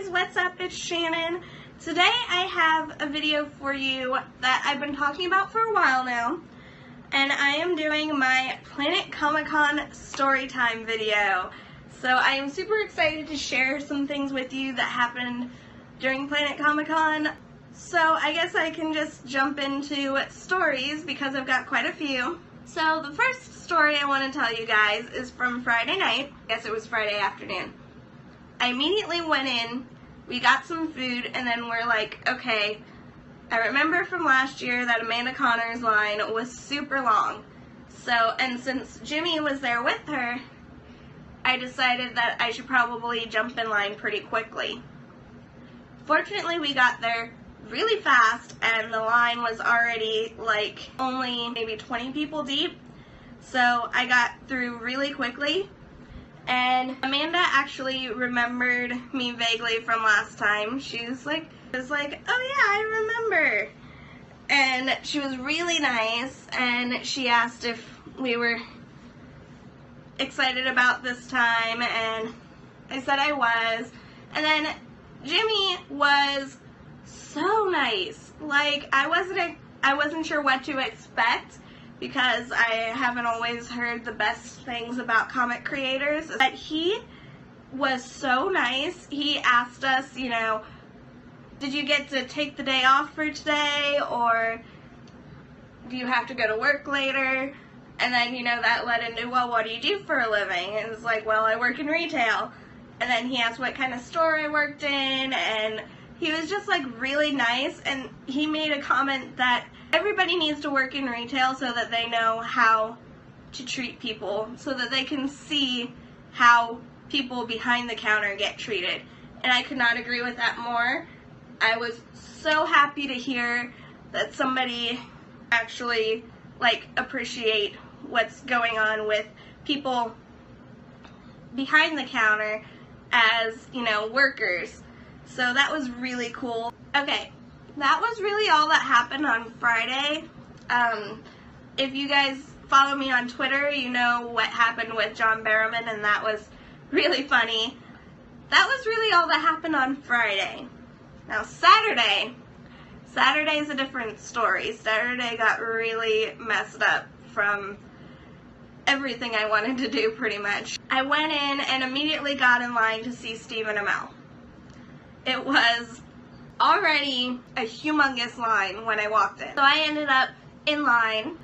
guys, what's up? It's Shannon. Today I have a video for you that I've been talking about for a while now, and I am doing my Planet Comicon Storytime video. So I am super excited to share some things with you that happened during Planet Comicon. So I guess I can just jump into stories because I've got quite a few. So the first story I want to tell you guys is from Friday night. I guess it was Friday afternoon. I immediately went in, we got some food, and then we're like, okay, I remember from last year that Amanda Connor's line was super long. So, and since Jimmy was there with her, I decided that I should probably jump in line pretty quickly. Fortunately, we got there really fast, and the line was already like only maybe 20 people deep. So I got through really quickly. And Amanda actually remembered me vaguely from last time. She was like, oh yeah, I remember. And she was really nice, and she asked if we were excited about this time, and I said I was. And then Jimmy was so nice. Like, I wasn't sure what to expect, because I haven't always heard the best things about comic creators. But he was so nice. He asked us, you know, did you get to take the day off for today, or do you have to go to work later? And then, you know, that led into, well, what do you do for a living? And it's like, well, I work in retail. And then he asked what kind of store I worked in, and he was just like really nice, and he made a comment that everybody needs to work in retail so that they know how to treat people, so that they can see how people behind the counter get treated. And I could not agree with that more. I was so happy to hear that somebody actually like appreciate what's going on with people behind the counter as, you know, workers. So that was really cool. Okay, that was really all that happened on Friday. If you guys follow me on Twitter, you know what happened with John Barrowman, and that was really funny. That was really all that happened on Friday. Now Saturday's a different story. Saturday got really messed up from everything I wanted to do, pretty much. I went in and immediately got in line to see Stephen Amell. It was already a humongous line when I walked in. So I ended up in line.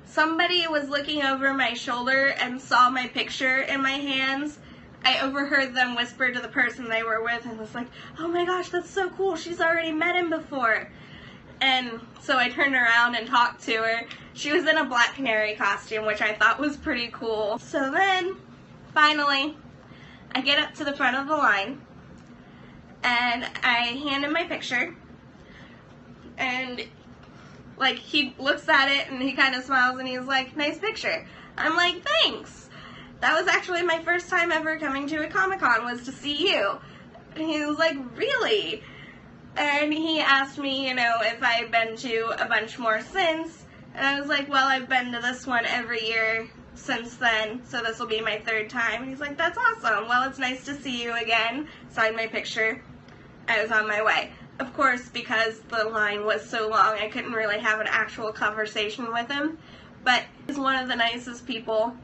Somebody was looking over my shoulder and saw my picture in my hands. I overheard them whisper to the person they were with and was like, oh my gosh, that's so cool, she's already met him before. And so I turned around and talked to her. She was in a Black Canary costume, which I thought was pretty cool. So then, finally, I get up to the front of the line, and I hand him my picture, and like he looks at it and he kind of smiles and he's like, nice picture. I'm like, thanks. That was actually my first time ever coming to a Comic-Con, was to see you. And he was like, really? And he asked me, you know, if I had been to a bunch more since, and I was like, well, I've been to this one every year since then, so this will be my third time. And he's like, that's awesome. Well, it's nice to see you again. Signed my picture. I was on my way. Of course, because the line was so long, I couldn't really have an actual conversation with him, but he's one of the nicest people.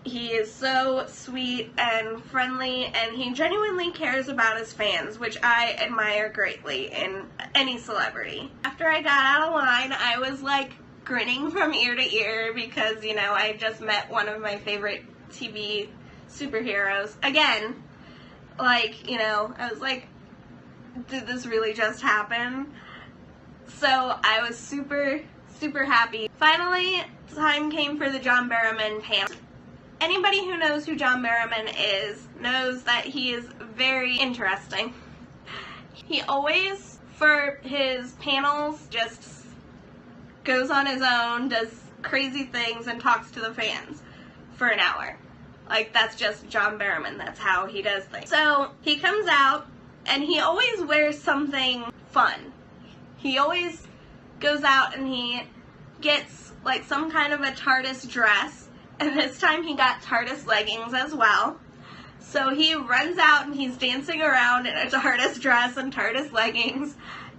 He is so sweet and friendly, and he genuinely cares about his fans, which I admire greatly in any celebrity. After I got out of line, I was like grinning from ear to ear because, you know, I just met one of my favorite TV superheroes again. Like, you know, I was like, did this really just happen? So I was super, super happy. Finally, time came for the John Barrowman panel. Anybody who knows who John Barrowman is knows that he is very interesting. He always, for his panels, just goes on his own, does crazy things, and talks to the fans for an hour. Like, that's just John Barrowman. That's how he does things. So he comes out, and he always wears something fun. He always goes out and he gets like some kind of a TARDIS dress, and this time he got TARDIS leggings as well. So he runs out and he's dancing around in a TARDIS dress and TARDIS leggings,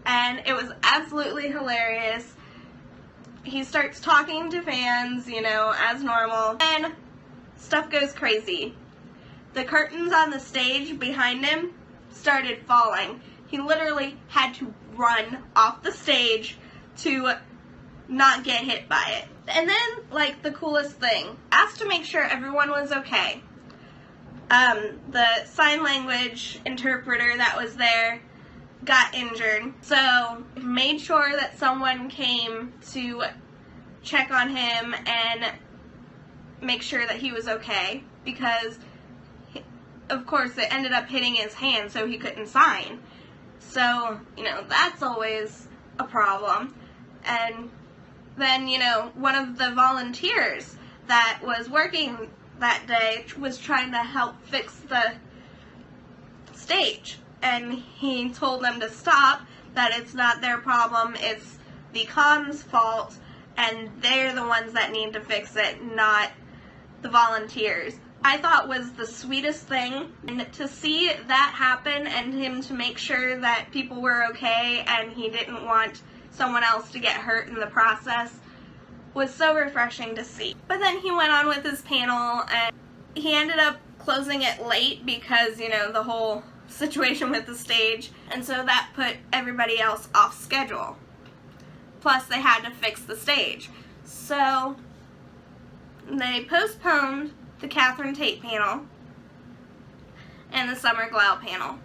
and it was absolutely hilarious. He starts talking to fans, you know, as normal, and stuff goes crazy. The curtains on the stage behind him started falling. He literally had to run off the stage to not get hit by it. And then, like, the coolest thing, asked to make sure everyone was okay. The sign language interpreter that was there got injured, so made sure that someone came to check on him and make sure that he was okay, because of course it ended up hitting his hand so he couldn't sign. So, you know, that's always a problem. And then, you know, one of the volunteers that was working that day was trying to help fix the stage, and he told them to stop, that it's not their problem, it's the con's fault, and they're the ones that need to fix it, not the volunteers. I thought was the sweetest thing, and to see that happen and him to make sure that people were okay and he didn't want someone else to get hurt in the process was so refreshing to see. But then he went on with his panel, and he ended up closing it late because, you know, the whole situation with the stage, and so that put everybody else off schedule. Plus they had to fix the stage. So they postponed the Catherine Tate panel and the Summer Glau panel.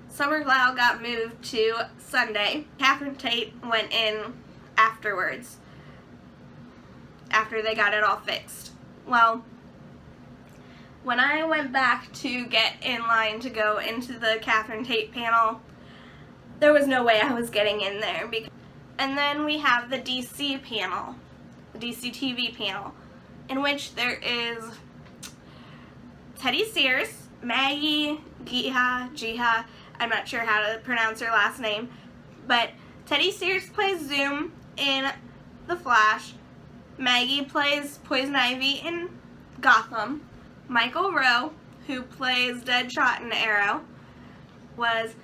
Summer Glau got moved to Sunday. Catherine Tate went in afterwards, after they got it all fixed. Well, when I went back to get in line to go into the Catherine Tate panel, there was no way I was getting in there. And then we have the DC panel, the DC TV panel, in which there is Teddy Sears, Maggie Jiha, I'm not sure how to pronounce her last name, but Teddy Sears plays Zoom in The Flash, Maggie plays Poison Ivy in Gotham, Michael Rowe, who plays Deadshot in Arrow, was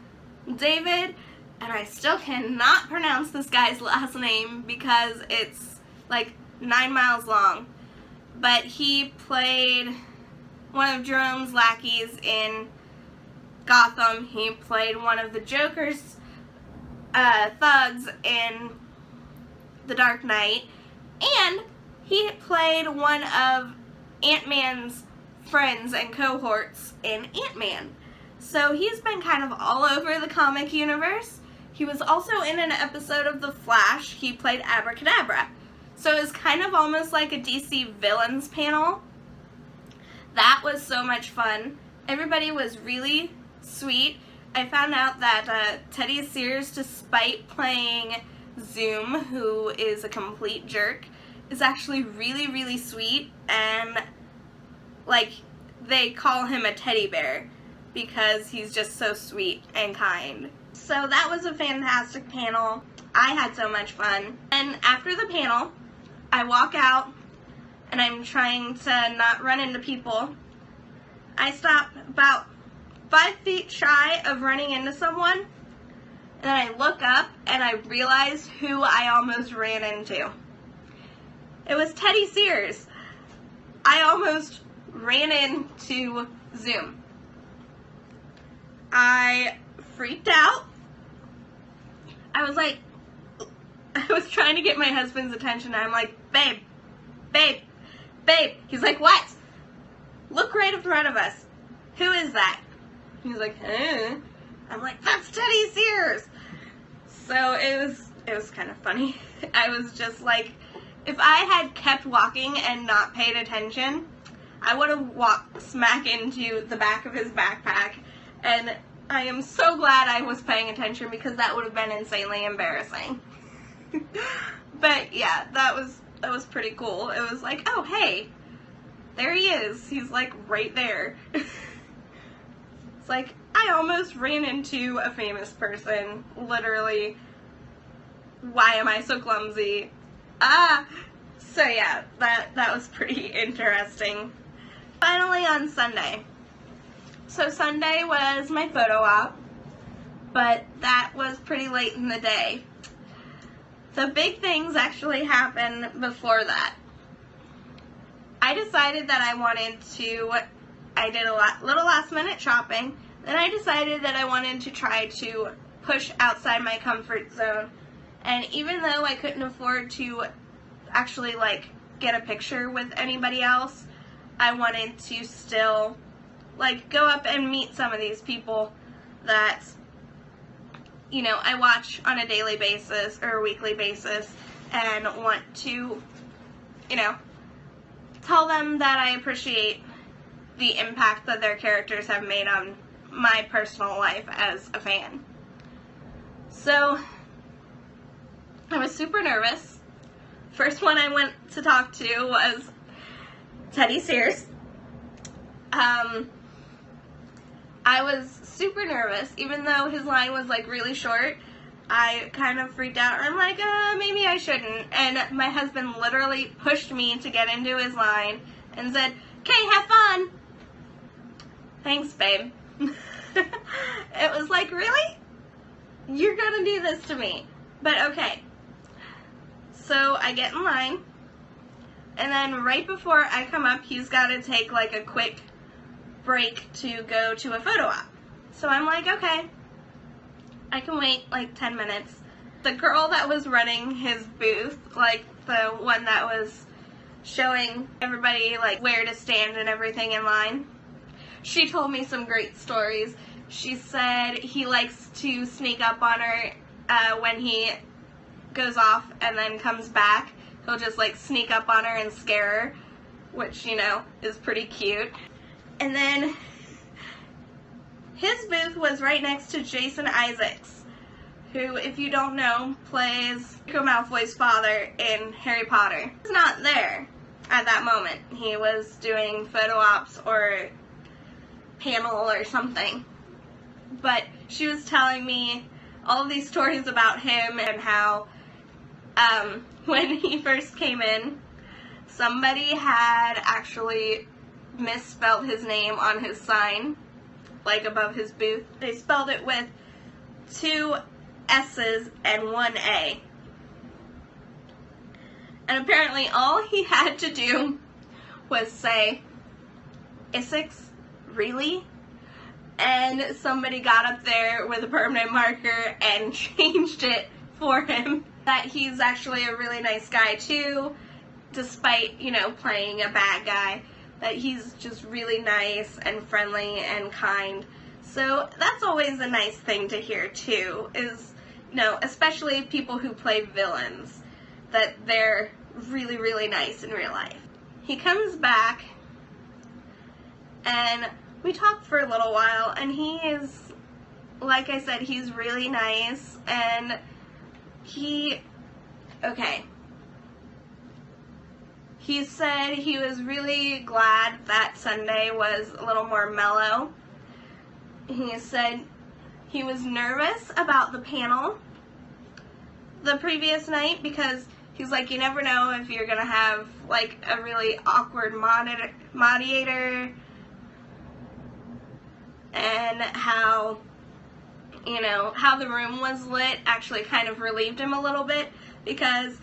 David, and I still cannot pronounce this guy's last name because it's like 9 miles long, but he played one of Jerome's lackeys in Gotham. He played one of the Joker's thugs in The Dark Knight, and he played one of Ant-Man's friends and cohorts in Ant-Man. So he's been kind of all over the comic universe. He was also in an episode of The Flash. He played Abracadabra. So it was kind of almost like a DC villains panel. That was so much fun. Everybody was really sweet. I found out that Teddy Sears, despite playing Zoom, who is a complete jerk, is actually really, really sweet, and like they call him a teddy bear because he's just so sweet and kind. So that was a fantastic panel. I had so much fun. And after the panel, I walk out and I'm trying to not run into people. I stop about 5 feet shy of running into someone, and then I look up and I realize who I almost ran into. It was Teddy Sears. I almost ran into Zoom. I freaked out. I was trying to get my husband's attention. I'm like, babe, babe, babe. He's like, what? Look right in front of us. Who is that? He's like, huh? I'm like, that's Teddy Sears. So it was kind of funny. I was just like, if I had kept walking and not paid attention, I would have walked smack into the back of his backpack, and I am so glad I was paying attention because that would have been insanely embarrassing. But yeah, that was pretty cool. It was like, oh hey, there he is. He's like right there. It's like, I almost ran into a famous person, literally. Why am I so clumsy? So yeah, that was pretty interesting. Finally on Sunday, So Sunday was my photo op, but that was pretty late in the day. The big things actually happened before that. I decided that I did a little last minute shopping, then I decided that I wanted to try to push outside my comfort zone. And even though I couldn't afford to actually like get a picture with anybody else, I wanted to still like go up and meet some of these people that, you know, I watch on a daily basis or a weekly basis and want to, you know, tell them that I appreciate the impact that their characters have made on my personal life as a fan. So I was super nervous. First one I went to talk to was Teddy Sears. I was super nervous, even though his line was like really short. I kind of freaked out. I'm like, maybe I shouldn't. And my husband literally pushed me to get into his line and said, "Okay, have fun." Thanks, babe. It was like, really? You're gonna do this to me? But okay. So I get in line, and then right before I come up, he's got to take like a quick break to go to a photo op. So I'm like, okay, I can wait like 10 minutes. The girl that was running his booth, like the one that was showing everybody like where to stand and everything in line, she told me some great stories. She said he likes to sneak up on her when he goes off and then comes back. He'll just like sneak up on her and scare her, which, you know, is pretty cute. And then his booth was right next to Jason Isaacs, who, if you don't know, plays Draco Malfoy's father in Harry Potter. He's not there at that moment. He was doing photo ops or panel or something. But she was telling me all of these stories about him and how when he first came in, somebody had actually misspelled his name on his sign, like above his booth. They spelled it with 2 S's and 1 A. And apparently all he had to do was say, "Essex, really?" And somebody got up there with a permanent marker and changed it for him. That he's actually a really nice guy too, despite, you know, playing a bad guy. That he's just really nice and friendly and kind. So that's always a nice thing to hear too, is, you know, especially people who play villains, that they're really, really nice in real life. He comes back and we talked for a little while, and he is, like I said, he's really nice, and he said he was really glad that Sunday was a little more mellow. He said he was nervous about the panel the previous night because he's like, you never know if you're going to have like a really awkward moderator, and how, you know, how the room was lit actually kind of relieved him a little bit, because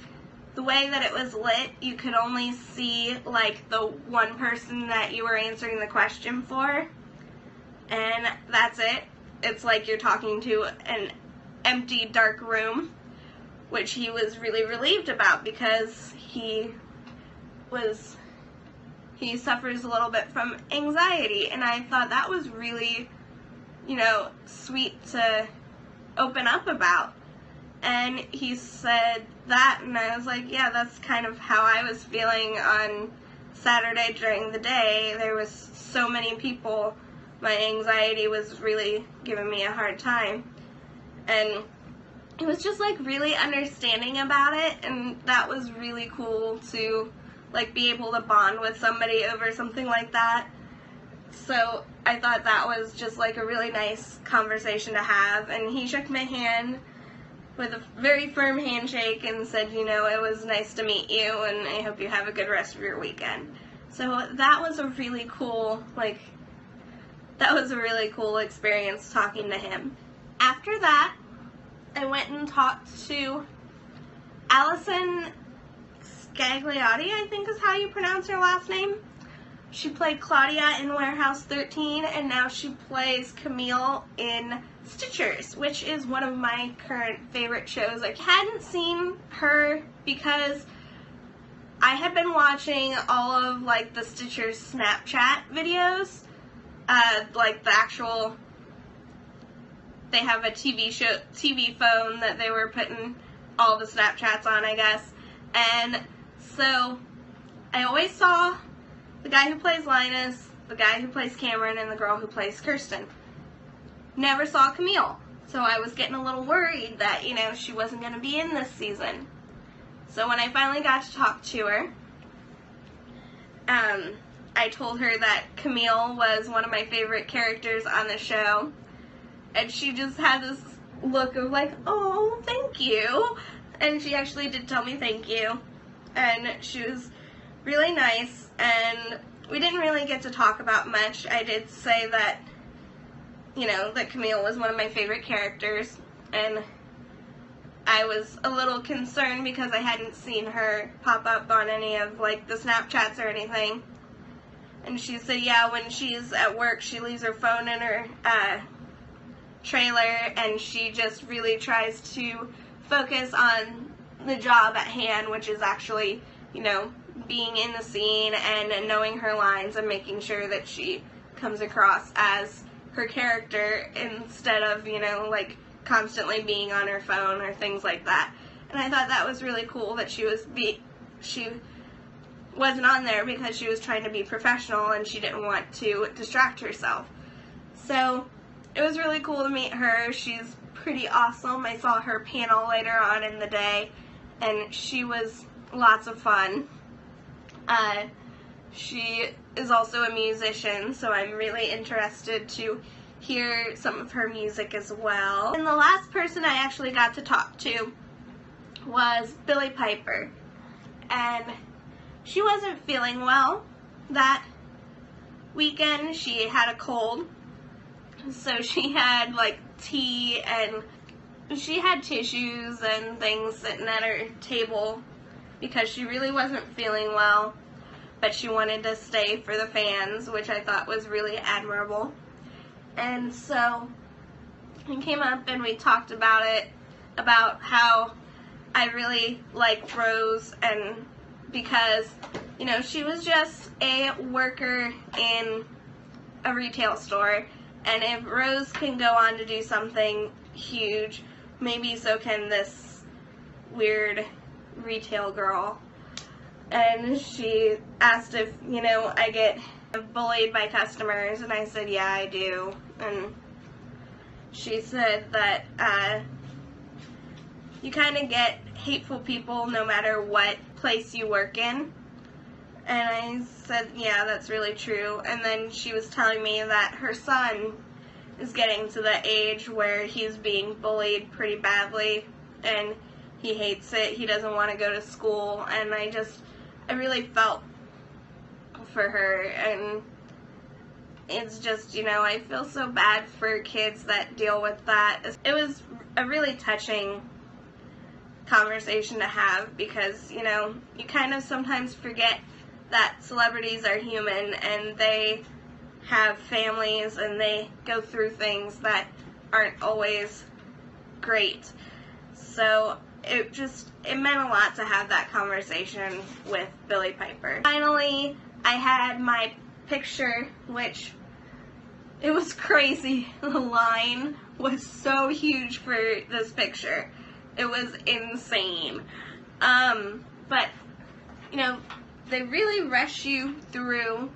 the way that it was lit, you could only see like the one person that you were answering the question for, and that's it. It's like you're talking to an empty, dark room, which he was really relieved about because he suffers a little bit from anxiety, and I thought that was really, you know, sweet to open up about. And he said that, and I was like, yeah, that's kind of how I was feeling on Saturday during the day. There was so many people, my anxiety was really giving me a hard time. And it was just like really understanding about it, and that was really cool to like be able to bond with somebody over something like that. So I thought that was just like a really nice conversation to have, and he shook my hand with a very firm handshake and said, you know, it was nice to meet you, and I hope you have a good rest of your weekend. So that was a really cool, like, that was a really cool experience talking to him. After that, I went and talked to Allison Scagliotti, I think is how you pronounce her last name. She played Claudia in Warehouse 13, and now she plays Camille in Stitchers, which is one of my current favorite shows. I hadn't seen her because I had been watching all of like the Stitchers Snapchat videos, like the actual, they have a TV phone that they were putting all the Snapchats on, I guess. And so I always saw the guy who plays Linus, the guy who plays Cameron, and the girl who plays Kirsten. Never saw Camille. So I was getting a little worried that, you know, she wasn't going to be in this season. So when I finally got to talk to her, I told her that Camille was one of my favorite characters on the show. And she just had this look of like, oh, thank you. And she actually did tell me thank you. And she was really nice. And we didn't really get to talk about much. I did say that, you know, that Camille was one of my favorite characters. And I was a little concerned because I hadn't seen her pop up on any of, like, the Snapchats or anything. And she said, yeah, when she's at work, she leaves her phone in her trailer, and she just really tries to focus on the job at hand, which is actually, you know, being in the scene and knowing her lines and making sure that she comes across as her character instead of, you know, like, constantly being on her phone or things like that. And I thought that was really cool that she wasn't on there because she was trying to be professional and she didn't want to distract herself. So it was really cool to meet her. She's pretty awesome. I saw her panel later on in the day, and she was lots of fun. She is also a musician, so I'm really interested to hear some of her music as well. And the last person I actually got to talk to was Billie Piper, and she wasn't feeling well that weekend. She had a cold, so she had like tea, and she had tissues and things sitting at her table because she really wasn't feeling well, but she wanted to stay for the fans, which I thought was really admirable. And so we came up and we talked about it, about how I really liked Rose, and because, you know, she was just a worker in a retail store, and if Rose can go on to do something huge, maybe so can this weird retail girl. And she asked if, you know, I get bullied by customers, and I said, yeah, I do. And she said that you kind of get hateful people no matter what place you work in. And I said, yeah, that's really true. And then she was telling me that her son is getting to the age where he's being bullied pretty badly, and he hates it. He doesn't want to go to school, and I really felt for her, and it's just, you know, I feel so bad for kids that deal with that. It was a really touching conversation to have because, you know, you kind of sometimes forget that celebrities are human and they have families and they go through things that aren't always great. So it meant a lot to have that conversation with Billie Piper. Finally, I had my picture, which it was crazy. The line was so huge for this picture. It was insane. But, you know, they really rush you through,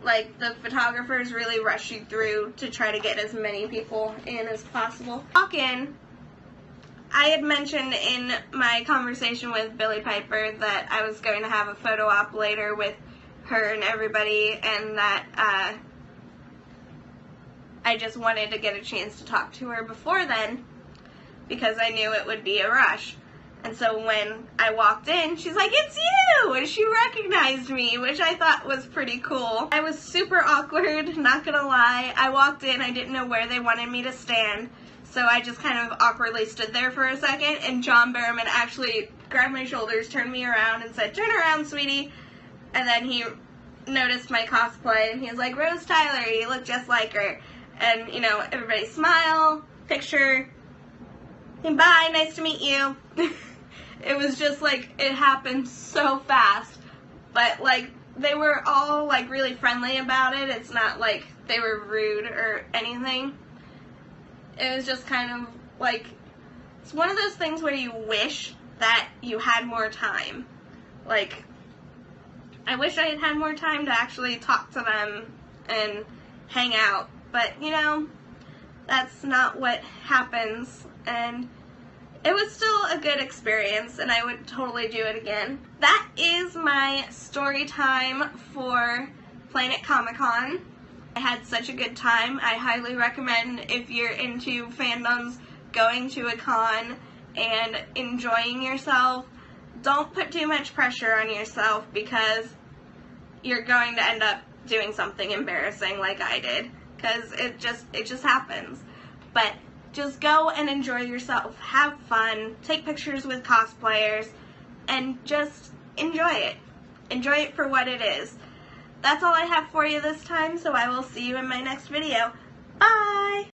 like the photographers really rush you through to try to get as many people in as possible. Walk in. I had mentioned in my conversation with Billie Piper that I was going to have a photo op later with her and everybody, and that I just wanted to get a chance to talk to her before then because I knew it would be a rush. And so when I walked in, she's like, "It's you!" And she recognized me, which I thought was pretty cool. I was super awkward, not gonna lie. I walked in, I didn't know where they wanted me to stand, so I just kind of awkwardly stood there for a second, and John Barrowman actually grabbed my shoulders, turned me around, and said, "Turn around, sweetie." And then he noticed my cosplay, and he was like, "Rose Tyler, you look just like her." And, you know, everybody smile, picture, bye, nice to meet you. It was just like, it happened so fast, but like, they were all like really friendly about it. It's not like they were rude or anything. It was just kind of like, it's one of those things where you wish that you had more time. Like, I wish I had had more time to actually talk to them and hang out, but you know, that's not what happens, and it was still a good experience, and I would totally do it again. That is my story time for Planet Comicon. I had such a good time. I highly recommend, if you're into fandoms, going to a con and enjoying yourself. Don't put too much pressure on yourself, because you're going to end up doing something embarrassing like I did, because it just happens. But just go and enjoy yourself, have fun, take pictures with cosplayers, and just enjoy it. Enjoy it for what it is. That's all I have for you this time, so I will see you in my next video. Bye!